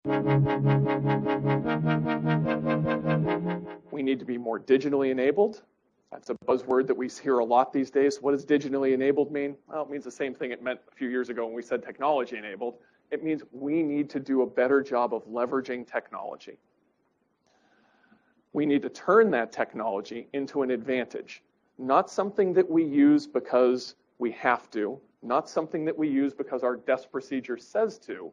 We need to be more digitally enabled. That's a buzzword that we hear a lot these days. What does digitally enabled mean? Well, it means the same thing it meant a few years ago when we said technology enabled. It means we need to do a better job of leveraging technology. We need to turn that technology into an advantage, not something that we use because we have to, not something that we use because our desk procedure says to,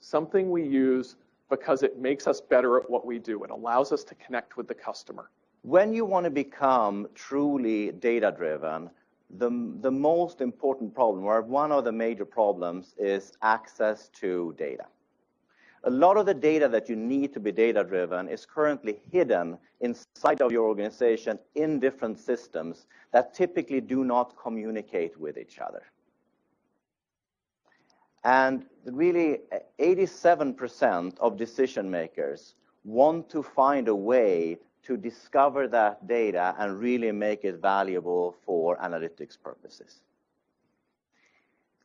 something we use because it makes us better at what we do. It allows us to connect with the customer. When you want to become truly data-driven, the most important problem, or one of the major problems, is access to data. A lot of the data that you need to be data-driven is currently hidden inside of your organization in different systems that typically do not communicate with each other. And really, 87% of decision makers want to find a way to discover that data and really make it valuable for analytics purposes.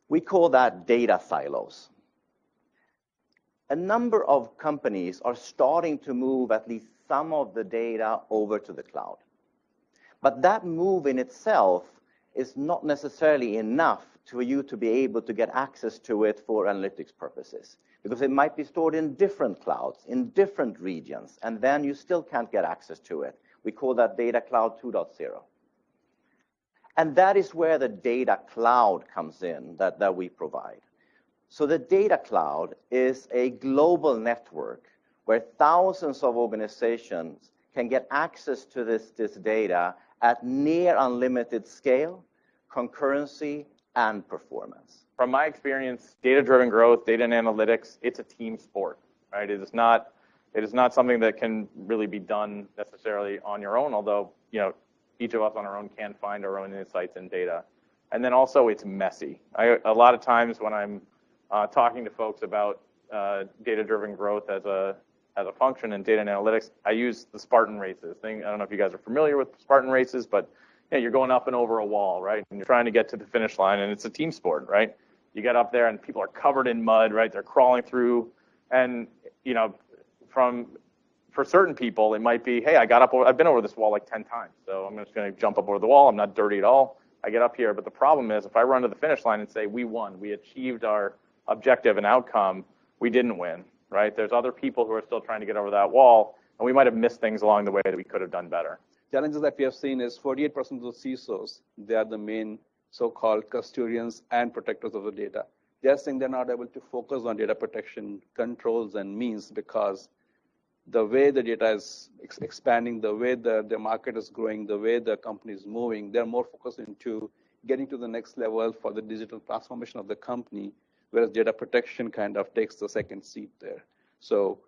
We call that data silos. A number of companies are starting to move at least some of the data over to the cloud. But that move in itself is not necessarily enough for you to be able to get access to it for analytics purposes, because it might be stored in different clouds, in different regions, and then you still can't get access to it. We call that Data Cloud 2.0. And that is where the Data Cloud comes in that we provide. So the Data Cloud is a global network where thousands of organizations can get access to this data at near unlimited scale, concurrency, and performance. From my experience, data-driven growth, data and analytics, it's a team sport, right? It is not something that can really be done necessarily on your own, although, each of us on our own can find our own insights and data. And then also it's messy. A lot of times when I'm talking to folks about data-driven growth as a function in data and analytics, I use the Spartan races thing. I don't know if you guys are familiar with Spartan races, but you're going up and over a wall, right? And you're trying to get to the finish line, and it's a team sport, right? You get up there, and people are covered in mud, right? They're crawling through, and for certain people, it might be, hey, I've been over this wall like 10 times, so I'm just going to jump up over the wall. I'm not dirty at all. I get up here, but the problem is, if I run to the finish line and say we won, we achieved our objective and outcome, we didn't win, right? There's other people who are still trying to get over that wall, and we might have missed things along the way that we could have done better. Challenges that we have seen is 48% of the CISOs, they are the main so-called custodians and protectors of the data. They are saying they're not able to focus on data protection controls and means because the way the data is expanding, the way the market is growing, the way the company is moving, they're more focused into getting to the next level for the digital transformation of the company, whereas data protection kind of takes the second seat there. So,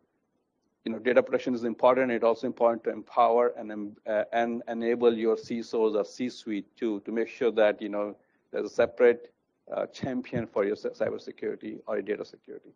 data protection is important. It's also important to empower and enable your CISOs or C-suite to make sure that there's a separate champion for your cybersecurity or data security.